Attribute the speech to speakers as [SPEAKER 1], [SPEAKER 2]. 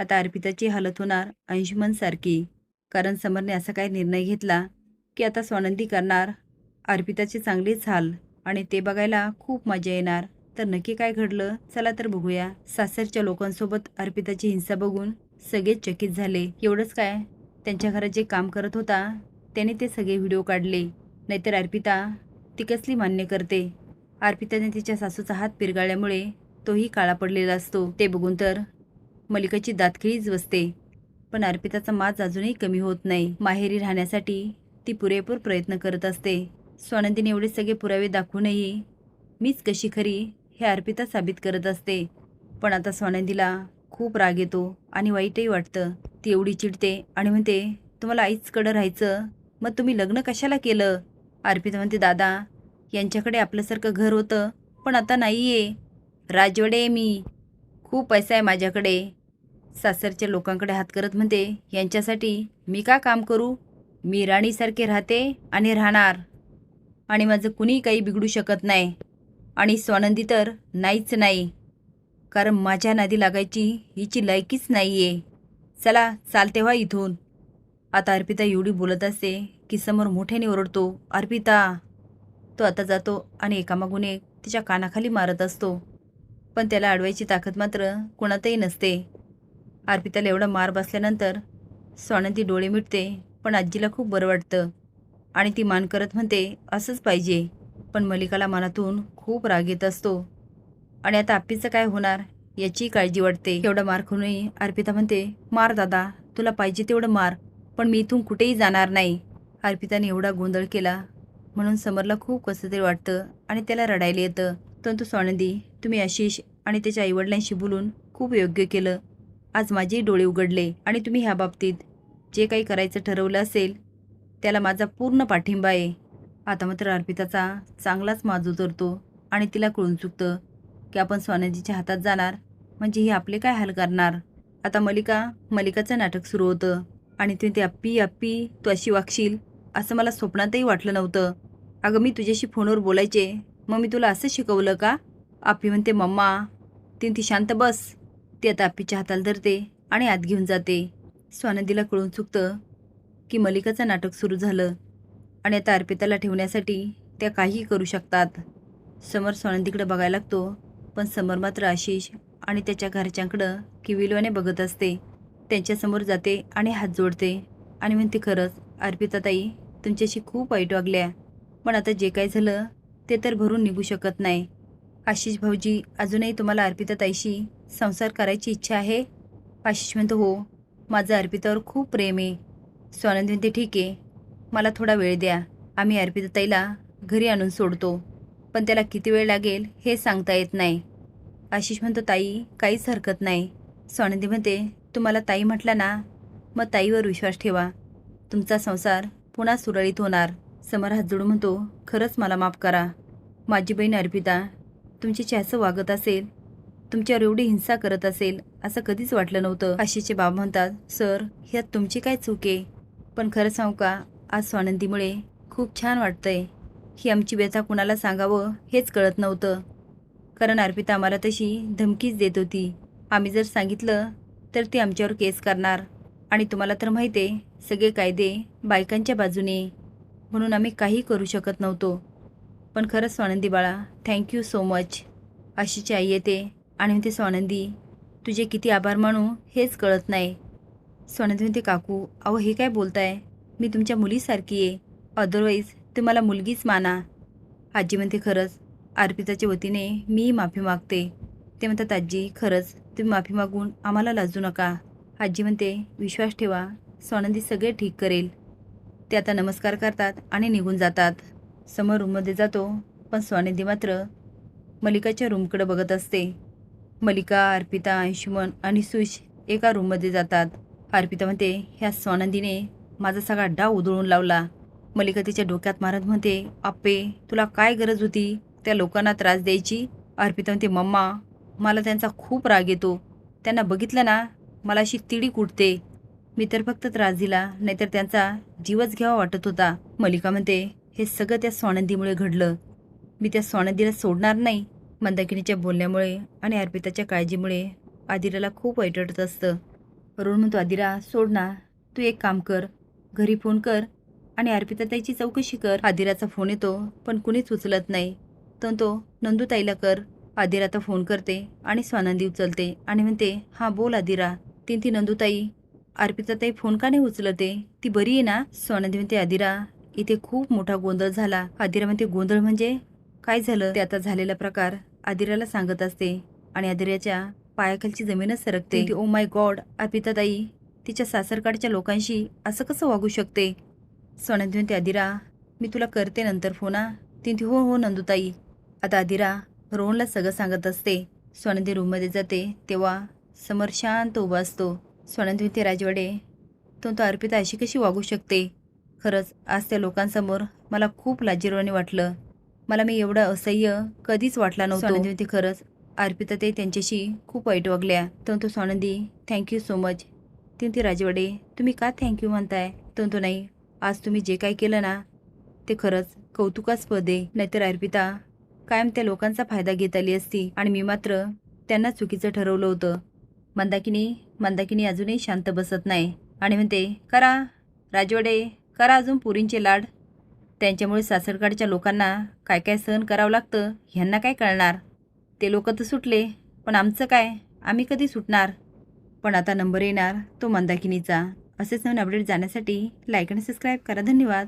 [SPEAKER 1] आता अर्पिताची हालत होणार अंशुमनसारखी. कारण समरने असा काय निर्णय घेतला की आता स्वानंदी करणार अर्पिताचे चांगलेच हाल आणि ते बघायला खूप मजा येणार. तर नक्की काय घडलं चला तर बघूया. सासरच्या लोकांसोबत अर्पिताची हिंसा बघून सगळेच चकित झाले. एवढंच काय, त्यांच्या घरात जे काम करत होता त्याने ते सगळे व्हिडिओ काढले. नाहीतर अर्पिता ती कसली मान्य करते. अर्पिताने तिच्या सासूचा हात पिरगाळल्यामुळे तोही काळा पडलेला असतो. ते बघून तर मलिकाची दातखिळीच बसते. पण अर्पिताचा माज अजूनही कमी होत नाही. माहेरी राहण्यासाठी ती पुरेपूर प्रयत्न करत असते. स्वानंदीने एवढे सगळे पुरावे दाखवूनही मीच कशी खरी हे अर्पिता साबित करत असते. पण आता स्वानंदीला खूप राग येतो आणि वाईटही वाटतं. ती एवढी चिडते आणि म्हणते, तुम्हाला आईचकडं राहायचं, मग तुम्ही लग्न कशाला केलं? अर्पिता म्हणते, दादा यांच्याकडे आपल्यासारखं घर होतं पण आता नाही आहे. राजवडे आहे मी, खूप पैसा आहे माझ्याकडे. सासरच्या लोकांकडे हात करत म्हणते, यांच्यासाठी मी का काम करू? मी राणीसारखे राहते आणि राहणार आणि माझं कुणी काही बिघडू शकत नाही. आणि स्वानंदी तर नाहीच नाही, कारण माझ्या नादी लागायची हिची लायकीच नाही आहे. चला चालते व्हा इथून. आता अर्पिता एवढी बोलत असते की समोर मोठ्याने ओरडतो, अर्पिता. तो आता जातो आणि एकामागून एक तिच्या कानाखाली मारत असतो. पण त्याला अडवायची ताकद मात्र कोणातही नसते. अर्पिताला एवढा मार बसल्यानंतर स्वानंदी डोळे मिटते. पण आजीला खूप बरं वाटतं आणि ती मान करत म्हणते, असंच पाहिजे. पण मलिकाला मनातून खूप राग येत असतो आणि आता आप्पीचं काय होणार याची काळजी वाटते. एवढा मार खाऊनही अर्पिता म्हणते, मार दादा, तुला पाहिजे तेवढं मार, पण मी इथून कुठेही जाणार नाही. अर्पिताने एवढा गोंधळ केला म्हणून समरला खूप कसं तरी वाटतं आणि त्याला रडायला येतं. परंतु स्वानंदी, तुम्ही आशिष आणि त्याच्या आईवडिलांशी बोलून खूप योग्य केलं. आज माझेही डोळे उघडले आणि तुम्ही ह्या बाबतीत जे काही करायचं ठरवलं असेल त्याला माझा पूर्ण पाठिंबा आहे. आता मात्र अर्पिताचा चांगलाच माज उतरतो आणि तिला कळून चुकतं की आपण स्वानंदीच्या हातात जाणार म्हणजे ही आपले काय हाल करणार. आता मलिकाचं नाटक सुरू होतं आणि ते अप्पी अप्पी तू अशी वागशील असं मला स्वप्नातही वाटलं नव्हतं. अगं मी तुझ्याशी फोनवर बोलायचे, मग मी तुला असं शिकवलं का? आप्पी म्हणते, मम्मा ती शांत बस. ती आता आप्पीच्या हाताला धरते आणि आत घेऊन जाते. स्वानंदीला कळून चुकतं की मलिकाचं नाटक सुरू झालं आणि आता अर्पिताला ठेवण्यासाठी त्या काहीही करू शकतात. समर स्वानंदीकडे बघायला लागतो, पण समर मात्र आशिष आणि त्याच्या घरच्यांकडं किविलवाने बघत असते. त्यांच्यासमोर जाते आणि हात जोडते आणि म्हणते, खरंच अर्पिताताई तुमच्याशी खूप वाईट वागल्या, पण आता जे काय झालं ते तर भरून निघू शकत नाही. आशिष भाऊजी, अजूनही तुम्हाला अर्पिताताईशी संसार करायची इच्छा आहे? आशिष म्हणतो, हो, माझं अर्पितावर खूप प्रेम आहे. स्वानंदी म्हणते, ठीक आहे, मला थोडा वेळ द्या, आम्ही अर्पिताताईला घरी आणून सोडतो, पण त्याला किती वेळ लागेल हे सांगता येत नाही. आशिष म्हणतो, ताई काहीच हरकत नाही. स्वानंदी म्हणते, तुम्हाला ताई म्हटलं ना, मग ताईवर विश्वास ठेवा, तुमचा संसार पुन्हा सुरळीत होणार. समर हात जोडून म्हणतो, खरंच मला माफ करा. माझी बहीण अर्पिता तुमच्याशी असं वागत असेल, तुमच्यावर एवढी हिंसा करत असेल असं कधीच वाटलं नव्हतं. आशिषचे बाबा म्हणतात, सर ह्यात तुमची काय चूक आहे? पण खरं सांगू का, आज स्वानंदीमुळे खूप छान वाटतंय. ही आमची व्यथा कुणाला सांगावं हेच कळत नव्हतं, कारण अर्पिता आम्हाला तशी धमकीच देत होती. आम्ही जर सांगितलं तर ती आमच्यावर केस करणार आणि तुम्हाला तर माहिती आहे सगळे कायदे बायकांच्या बाजूने, म्हणून आम्ही काही करू शकत नव्हतो. पण खरंच स्वानंदी बाळा, थँक्यू सो मच. आशिषची आई येते आणि म्हणते, स्वानंदी तुझे किती आभार मानू हेच कळत नाही. स्वानंदी म्हणते, काकू अहो हे काय बोलताय, मी तुमच्या मुलीसारखी आहे, अदरवाईज तुम्हाला मुलगीच माना. आजी म्हणते, खरंच अर्पिताच्या वतीने मी माफी मागते. ते म्हणतात, आजी खरंच तुम्ही माफी मागून आम्हाला लाजू नका. आजी म्हणते, विश्वास ठेवा, स्वानंदी सगळे ठीक करेल. ते आता नमस्कार करतात आणि निघून जातात. समोर रूममध्ये जातो, पण स्वानंदी मात्र मलिकाच्या रूमकडे बघत असते. मलिका, अर्पिता, अंशुमन आणि सुश एका रूममध्ये जातात. अर्पिता म्हणते, ह्या स्वानंदीने माझा सगळा डाव उधळून लावला. मलिका तिच्या डोक्यात मारत म्हणते, आप्पे तुला काय गरज होती त्या लोकांना त्रास द्यायची? अर्पिता म्हणते, मम्मा मला त्यांचा खूप राग येतो, त्यांना बघितलं ना मला अशी तिडीक उठते. मी तर फक्त त्रास दिला, नाहीतर त्यांचा जीवच घ्यावा वाटत होता. मलिका म्हणते, हे सगळं त्या स्वानंदीमुळे घडलं, मी त्या स्वानंदीला सोडणार नाही. मंदाकिनीच्या बोलण्यामुळे आणि अर्पिताच्या काळजीमुळे आदिराला खूप वाईट वाटत असतं. रोहन म्हणतो, आदिरा सोड ना, तू एक काम कर, घरी फोन कर आणि अर्पिता ताईची चौकशी कर. आदिराचा फोन येतो पण कुणीच उचलत नाही. तर तो नंदूताईला कर. आदिरा आता फोन करते आणि स्वानंदी उचलते आणि म्हणते, हां बोल आदिरा. ती नंदूताई, अर्पिता ताई फोन का नाही उचलते, ती बरी आहे ना? स्वानंदी म्हणते, आदिरा इथे खूप मोठा गोंधळ झाला. आदिरा म्हणते, गोंधळ म्हणजे काय झालं? ते आता झालेला प्रकार आदिराला सांगत असते आणि आदिराच्या पायाखालची जमीनच सरकते. ओ माय गॉड, अर्पिता ताई तिच्या सासरकडच्या लोकांशी असं कसं वागू शकते? स्वानंदी म्हणते, आदिरा मी तुला करते नंतर फोन. ती हो हो नंदूताई. आता आदिरा रोहनला सगळं सांगत असते. स्वानंदी रूममध्ये जाते तेव्हा समोर शांत उभा असतो. स्वानंदी म्हणते, राजवाडे तो अर्पिता अशी कशी वागू शकते? खरंच आज त्या लोकांसमोर मला खूप लाजिरवाणी वाटलं. मला मी एवढं असह्य कधीच वाटला नव्हतं. स्वानंदी म्हणते, खरंच अर्पिता ते त्यांच्याशी खूप वाईट वागल्या. तो स्वानंदी थँक्यू सो मच. ती राजवाडे तुम्ही का थँक्यू म्हणताय? तो नाही, आज तुम्ही जे काही केलं ना ते खरंच कौतुकास्पद आहे. नाहीतर अर्पिता कायम त्या लोकांचा फायदा घेत आली असती आणि मी मात्र त्यांना चुकीचं ठरवलं होतं. मंदाकिनी अजूनही शांत बसत नाही आणि म्हणते, करा राजवाडे, करा अजून पुरींचे लाड. त्यांच्यामुळे सासरकडच्या लोकांना काय काय सहन करावं लागतं ह्यांना काय कळणार? ते लोक तर सुटले, पण आमचं काय? आम्ही कधी सुटणार? पण आता नंबर येणार तो मंदाकिनीचा. असेच नवीन अपडेट जाण्यासाठी लाईक आणि सबस्क्राईब करा. धन्यवाद.